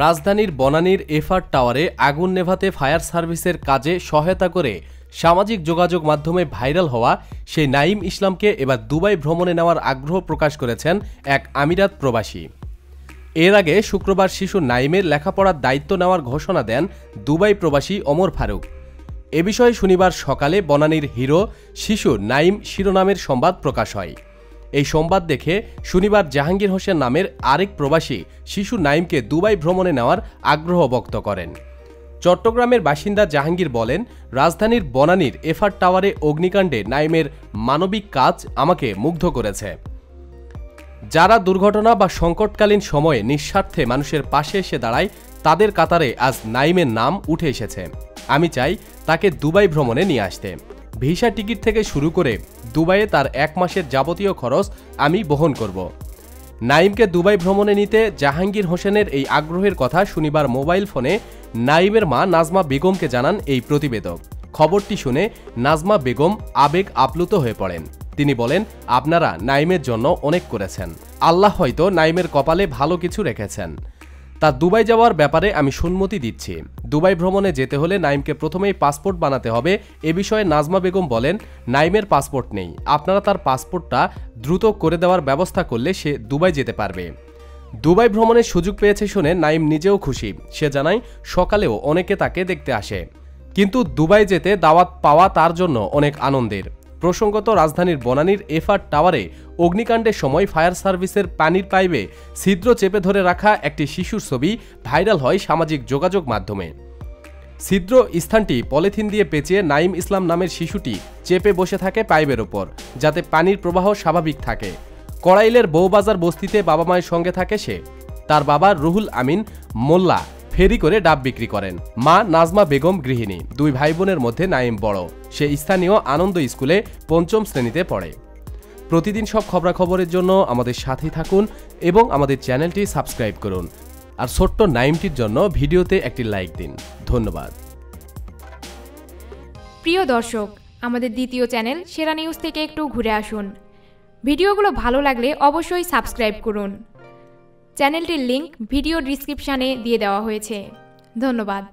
রাজধানীর বনানীর এফআর টাওয়ারে আগুন নেভাতে ফায়ার সার্ভিসের কাজে সহায়তা করে সামাজিক যোগাযোগ মাধ্যমে ভাইরাল হওয়া সেই নাঈম ইসলামকে এবার দুবাই ভ্রমণে নেওয়ার আগ্রহ প্রকাশ করেছেন এক আমিরাত প্রবাসী। এর আগে শুক্রবার শিশু নাঈমের লেখাপড়ার দায়িত্ব নেওয়ার ঘোষণা দেন দুবাই প্রবাসী ওমর ফারুক। এ বিষয়ে শনিবার সকালে বনানীর হিরো শিশু নাঈম শিরোনামের সংবাদ প্রকাশ হয়। এই সংবাদ দেখে শনিবার জাহাঙ্গীর হোসেন নামের আরেক প্রবাসী শিশু নাঈমকে দুবাই ভ্রমণে নেওয়ার আগ্রহ ব্যক্ত করেন। চট্টগ্রামের বাসিন্দা জাহাঙ্গীর বলেন, রাজধানীর বনানীর এফআর টাওয়ারে অগ্নিকাণ্ডে নাঈমের মানবিক কাজ আমাকে মুগ্ধ করেছে। যারা দুর্ঘটনা বা সংকটকালীন সময়ে নিঃস্বার্থে মানুষের পাশে এসে দাঁড়ায় তাদের কাতারে আজ নাঈমের নাম উঠে এসেছে। আমি চাই তাকে দুবাই ভ্রমণে নিয়ে আসতে। ভিসা টিকিট থেকে শুরু করে দুবাইয়ে তার 1 মাসের যাবতীয় খরচ আমি বহন করব। নাঈমকে দুবাই ভ্রমণে নিতে জাহাঙ্গীর হোসেনের এই আগ্রহের কথা শনিবার মোবাইল ফোনে নাঈমের মা নাজমা বেগমকে জানান এই প্রতিবেদক। খবরটি শুনে নাজমা বেগম আবেগ আপ্লুত হয়ে পড়েন। তিনি বলেন, আপনারা নাঈমের জন্য অনেক করেছেন, আল্লাহ হয়তো নাঈমের কপালে ভালো কিছু রেখেছেন। তার দুবাই যাওয়ার ব্যাপারে আমি সম্মতি দিচ্ছি। দুবাই ভ্রমণে যেতে হলে নাঈমকে প্রথমেই পাসপোর্ট বানাতে হবে। এ বিষয়ে নাজমা বেগম বলেন, নাঈমের পাসপোর্ট নেই, আপনারা তার পাসপোর্টটা দ্রুত করে দেওয়ার ব্যবস্থা করলে সে দুবাই যেতে পারবে। দুবাই ভ্রমণের সুযোগ পেয়েছে শুনে নাঈম নিজেও খুশি। সে জানায়, সকালেও অনেকে তাকে দেখতে আসে, কিন্তু দুবাই যেতে দাওয়াত পাওয়া তার জন্য অনেক আনন্দের। প্রসঙ্গত, রাজধানীর বনানীর এফআর টাওয়ারে অগ্নিকাণ্ডের সময় ফায়ার সার্ভিসের পানির পাইপে ছিদ্র চেপে ধরে রাখা একটি শিশুর ছবি ভাইরাল হয় সামাজিক যোগাযোগ মাধ্যমে। ছিদ্র স্থানটি পলিথিন দিয়ে পেঁচিয়ে নাঈম ইসলাম নামের শিশুটি চেপে বসে থাকে পাইপের ওপর, যাতে পানির প্রবাহ স্বাভাবিক থাকে। কড়াইলের বউবাজার বস্তিতে বাবা মায়ের সঙ্গে থাকে সে। তার বাবা রুহুল আমিন মোল্লা ফেরি করে ডাব বিক্রি করেন। মা নাজমা বেগম গৃহিণী। 2 ভাই বোনের মধ্যে নাঈম বড়। সে স্থানীয় আনন্দ স্কুলে 5ম শ্রেণীতে পড়ে। প্রতিদিন সব খবরাখবরের জন্য আমাদের সাথেই থাকুন এবং আমাদের চ্যানেলটি সাবস্ক্রাইব করুন। আর ছোট্ট নাঈমটির জন্য ভিডিওতে একটি লাইক দিন। ধন্যবাদ। প্রিয় দর্শক, আমাদের দ্বিতীয় চ্যানেল সেরা নিউজ থেকে একটু ঘুরে আসুন। ভিডিওগুলো ভালো লাগলে অবশ্যই সাবস্ক্রাইব করুন। চ্যানেলটির লিংক ভিডিও ডিসক্রিপশানে দিয়ে দেওয়া হয়েছে। ধন্যবাদ।